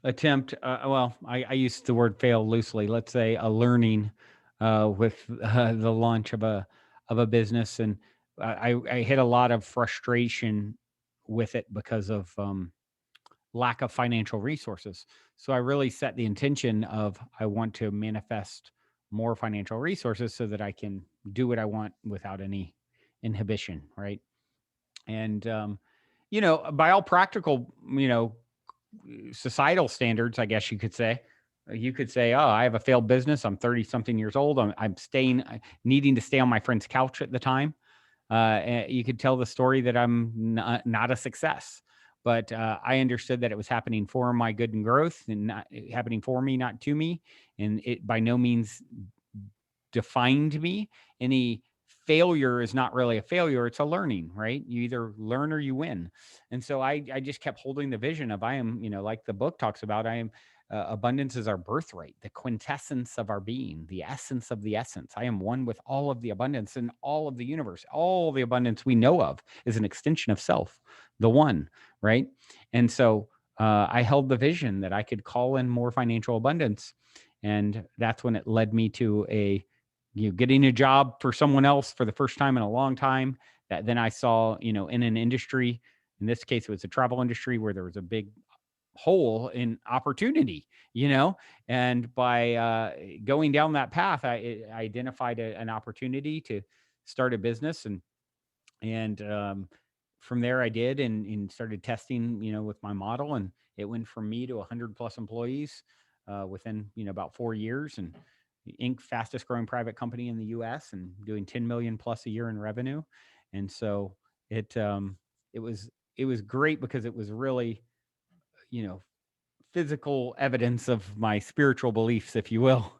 attempt. Well, I use the word fail loosely. Let's say a learning with the launch of a business, and I hit a lot of frustration with it because of lack of financial resources. So I really set the intention of I want to manifest more financial resources so that I can do what I want without any inhibition, right? And by all practical, societal standards, I guess you could say. You could say, "Oh, I have a failed business. I'm 30 something years old. I'm staying, needing to stay on my friend's couch at the time." And you could tell the story that I'm not a success, but I understood that it was happening for my good and growth, and not happening for me, not to me, and it by no means defined me. Any failure is not really a failure, it's a learning, right? You either learn or you win. And so I just kept holding the vision of I am, like the book talks about, I am abundance is our birthright, the quintessence of our being, the essence of the essence. I am one with all of the abundance in all of the universe. All the abundance we know of is an extension of self, the one, right? And so I held the vision that I could call in more financial abundance. And that's when it led me to getting a job for someone else for the first time in a long time. That then I saw, in an industry, in this case, it was a travel industry where there was a big hole in opportunity, and by going down that path, I identified an opportunity to start a business, and from there I did, and started testing, with my model, and it went from me to 100 plus employees within about 4 years, and Inc. fastest growing private company in the U.S. and doing 10 million plus a year in revenue. And so it it was great because it was really, you know physical evidence of my spiritual beliefs, if you will.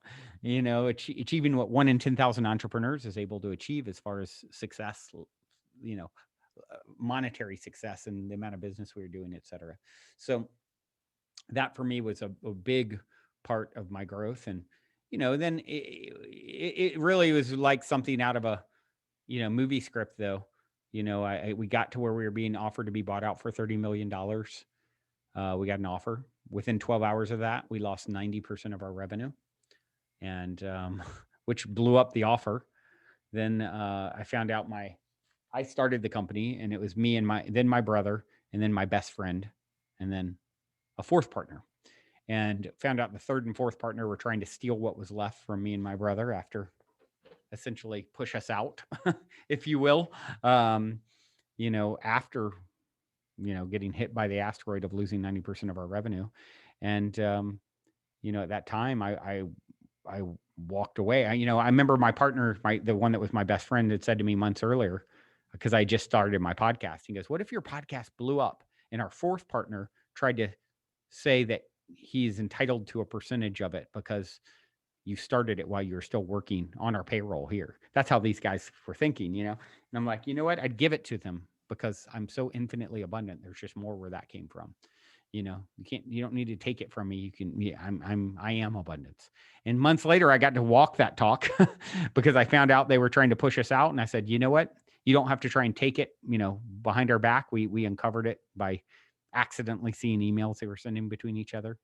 Achieving what 1 in 10,000 entrepreneurs is able to achieve as far as success, you know, monetary success, and the amount of business we were doing, et cetera. So that for me was a big part of my growth. And, then it really was like something out of a, movie script though. We got to where we were being offered to be bought out for $30 million. We got an offer. Within 12 hours of that, we lost 90% of our revenue, and which blew up the offer. Then I found out I started the company, and it was me and my brother, and then my best friend, and then a fourth partner. And found out the third and fourth partner were trying to steal what was left from me and my brother after essentially push us out, if you will. After getting hit by the asteroid of losing 90% of our revenue. And at that time I walked away. I remember my partner, the one that was my best friend, had said to me months earlier, because I just started my podcast. He goes, "What if your podcast blew up and our fourth partner tried to say that he's entitled to a percentage of it because you started it while you were still working on our payroll here?" That's how these guys were thinking. And I'm like, you know what? I'd give it to them because I'm so infinitely abundant. There's just more where that came from. You don't need to take it from me. You can, yeah, I am abundance. And months later, I got to walk that talk because I found out they were trying to push us out. And I said, you know what? You don't have to try and take it, behind our back. We uncovered it by accidentally seeing emails they were sending between each other,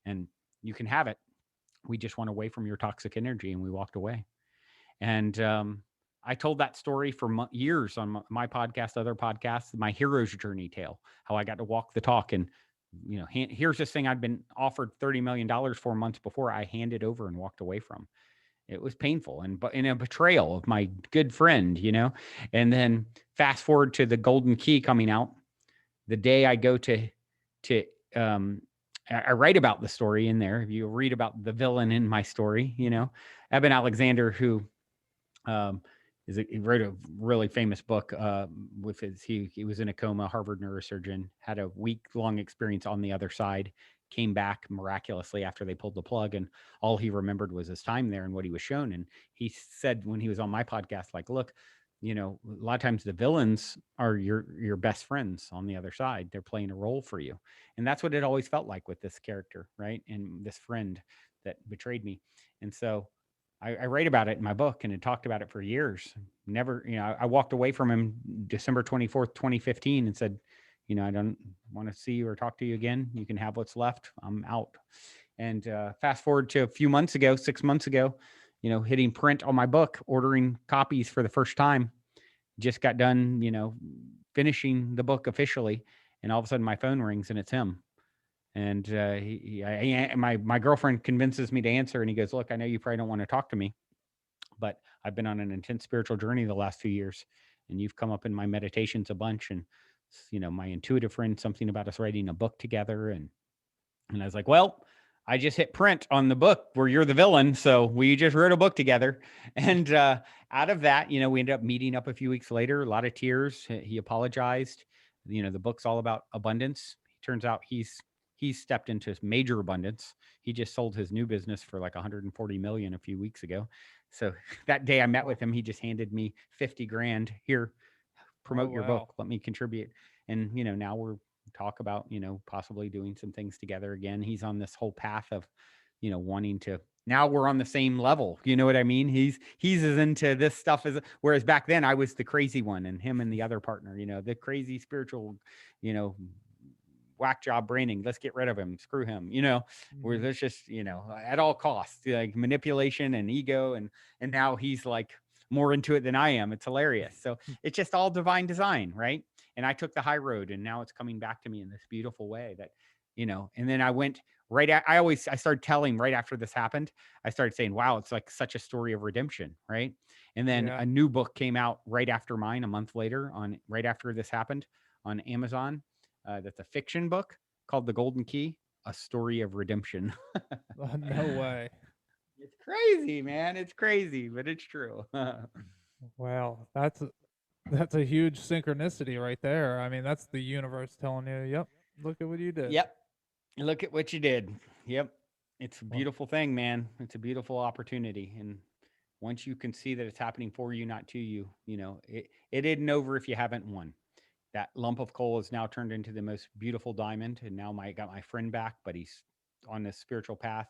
and you can have it. We just want away from your toxic energy. And we walked away. And I told that story for years on my podcast, other podcasts, my hero's journey tale, how I got to walk the talk. And, here's this thing I'd been offered $30 million for months before. I handed over and walked away from. It was painful and in a betrayal of my good friend, and then fast forward to the Golden Key coming out. The day I go to I write about the story in there. If you read about the villain in my story, Eben Alexander, who um, he wrote a really famous book with he was in a coma, Harvard neurosurgeon, had a week-long experience on the other side, came back miraculously after they pulled the plug, and all he remembered was his time there and what he was shown. And he said when he was on my podcast, like, look, a lot of times the villains are your best friends on the other side. They're playing a role for you. And that's what it always felt like with this character, right? And this friend that betrayed me. And so I write about it in my book, and it talked about it for years. Never, I walked away from him December 24th, 2015, and said, I don't want to see you or talk to you again. You can have what's left. I'm out. And fast forward to a few months ago, 6 months ago, hitting print on my book, ordering copies for the first time. Just got done, finishing the book officially. And all of a sudden my phone rings and it's him. And my girlfriend convinces me to answer, and he goes, "Look, I know you probably don't want to talk to me, but I've been on an intense spiritual journey the last few years, and you've come up in my meditations a bunch. And my intuitive friend, something about us writing a book together." And I was like, "Well, I just hit print on the book where you're the villain, so we just wrote a book together." And out of that, we ended up meeting up a few weeks later. A lot of tears. He apologized. The book's all about abundance. Turns out he's stepped into major abundance. He just sold his new business for like 140 million a few weeks ago. So that day I met with him, he just handed me 50 grand. Here, promote your book. Let me contribute. And now we're talk about possibly doing some things together again. He's on this whole path of wanting to. Now we're on the same level. You know what I mean? He's as into this stuff as, whereas back then I was the crazy one, and him and the other partner, the crazy spiritual, whack job branding. Let's get rid of him. Screw him. Where there's just, at all costs, like manipulation and ego. And now he's like more into it than I am. It's hilarious. So it's just all divine design, right? And I took the high road, and now it's coming back to me in this beautiful way that, and then I went I started telling right after this happened, I started saying, wow, it's like such a story of redemption. Right. And then a new book came out right after mine, a month later, right after this happened, on Amazon. That's a fiction book called The Golden Key, A Story of Redemption.
No way.
It's crazy, man. It's crazy, but it's true.
Wow, that's a huge synchronicity right there. I mean, that's the universe telling you, "Yep, look at what you did."
Yep. Look at what you did. Yep. It's a
Well,
beautiful thing, man. It's a beautiful opportunity. And once you can see that it's happening for you, not to you, it isn't over if you haven't won. That lump of coal is now turned into the most beautiful diamond. And now I got my friend back, but he's on this spiritual path.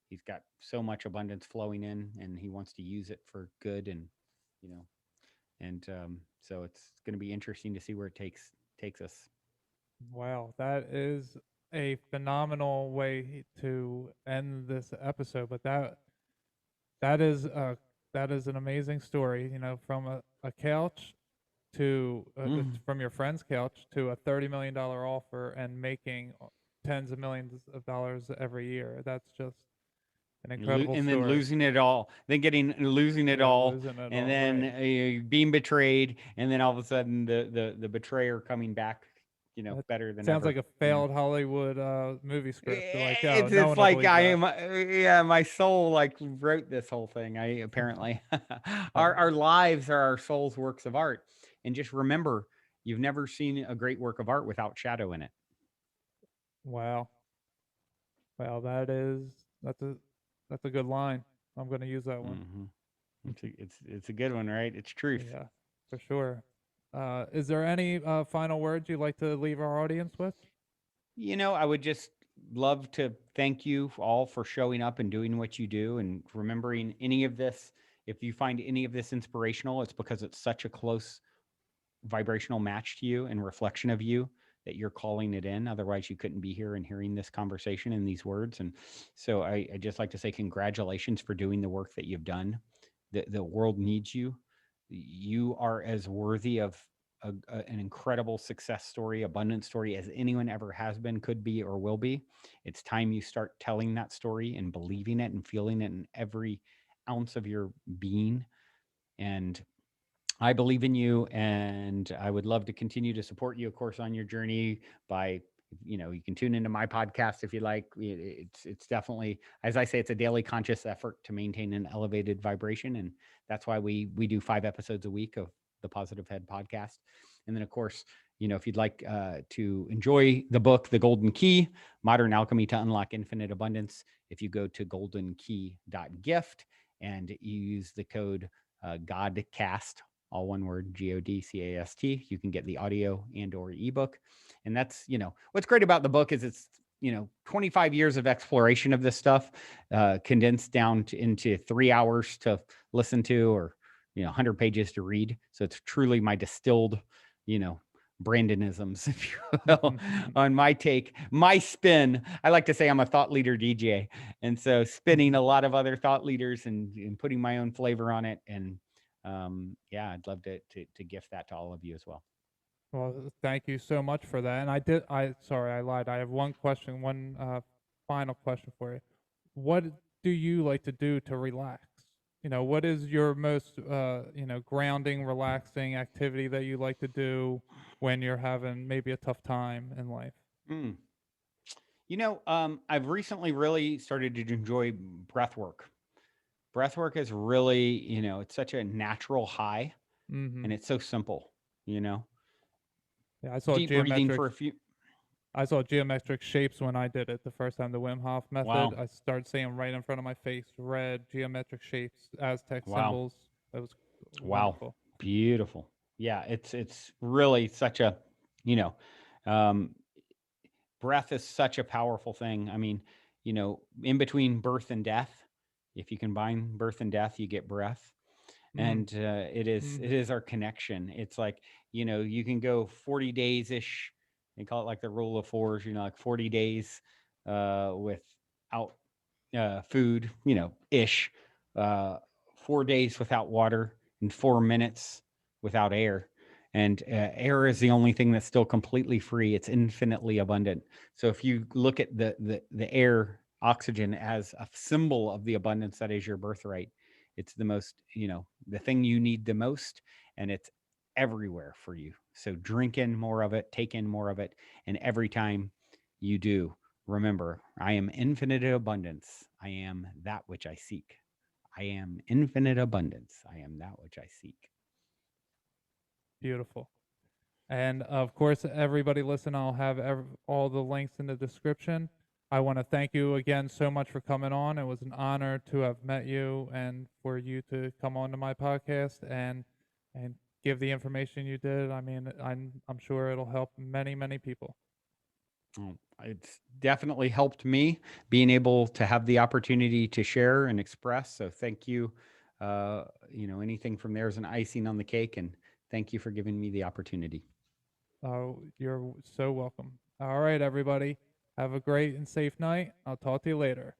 He's got so much abundance flowing in, and he wants to use it for good. And, you know, so it's going to be interesting to see where it takes us.
wow, that is a phenomenal way to end this episode. But that is that is an amazing story. You know, from a couch to
Mm.
from your friend's couch to a $30 million offer and making tens of millions of dollars every year. That's just an incredible
And then
story.
losing it all, then getting losing it
Yeah,
all,
losing it
and
all.
then
Right.
being betrayed, and then all of a sudden the betrayer coming back,
That
better than
sounds like
ever.
a failed Hollywood movie script. Like, oh, no
It's
one will
like
believe
I
that.
am, yeah, my soul like wrote this whole thing. I apparently
Oh,
our lives are our soul's works of art, and just remember, you've never seen a great work of art without shadow in it.
wow. Well, that's a that's a good line. I'm gonna use that one.
Hmm. It's a good one, right? It's truth.
Yeah, for sure. Is there any final words you'd like to leave our audience with?
I would just love to thank you all for showing up and doing what you do and remembering any of this. If you find any of this inspirational, it's because it's such a close vibrational match to you and reflection of you that you're calling it in. Otherwise, you couldn't be here and hearing this conversation and these words. And so I just like to say congratulations for doing the work that you've done. The world needs you. You are as worthy of an incredible success story, abundant story as anyone ever has been, could be, or will be. It's time you start telling that story and believing it and feeling it in every ounce of your being. And I believe in you, and I would love to continue to support you, of course, on your journey by, you can tune into my podcast if you like. It's definitely, as I say, it's a daily conscious effort to maintain an elevated vibration, and that's why we do 5 episodes a week of the Positive Head podcast. And then, of course, if you'd like to enjoy the book, The Golden Key: Modern Alchemy to Unlock Infinite Abundance, if you go to goldenkey.gift and you use the code Godcast, all one word, Godcast, you can get the audio and or ebook. And that's, what's great about the book is it's 25 years of exploration of this stuff, condensed down into 3 hours to listen to, or 100 pages to read. So it's truly my distilled, you know Brandonisms, if you will, on my take, my spin. I like to say I'm a thought leader DJ, and so spinning a lot of other thought leaders and putting my own flavor on it. And yeah, I'd love to gift that to all of you as well.
Well, thank you so much for that. And I did. I sorry, I lied. I have one question. One final question for you. What do you like to do to relax? You know, what is your most grounding, relaxing activity that you like to do when you're having maybe a tough time in life?
Mm. I've recently really started to enjoy breath work. Breath work is really, it's such a natural high,
Mm-hmm.
and it's so simple, you know.
Yeah, I saw
Deep breathing
geometric.
for a few.
I saw geometric shapes when I did it the first time. The Wim Hof method.
Wow.
I started seeing right in front of my face red geometric shapes, Aztec
Wow.
symbols. That was
Wow.
wonderful.
Beautiful. Yeah, it's really such a, you know, um, breath is such a powerful thing. I mean, in between birth and death, if you combine birth and death, you get breath.
Mm.
And it
Mm-hmm.
is our connection. It's like, you can go 40 days ish. They call it like the rule of fours, like 40 days without food, ish, uh, 4 days without water, and 4 minutes without air. And air is the only thing that's still completely free. It's infinitely abundant. So if you look at the air, oxygen, as a symbol of the abundance that is your birthright, it's the most, the thing you need the most, and it's everywhere for you. So drink in more of it, take in more of it, and every time you do, remember, I am infinite abundance. I am that which I seek. I am infinite abundance. I am that which I seek.
Beautiful. And of course, everybody listen, I'll have all the links in the description. I want to thank you again so much for coming on. It was an honor to have met you and for you to come on to my podcast and give the information you did. I mean, I'm sure it'll help many, many people.
It's definitely helped me being able to have the opportunity to share and express. So thank you. Anything from there is an icing on the cake, and thank you for giving me the opportunity.
Oh, you're so welcome. All right, everybody. Have a great and safe night. I'll talk to you later.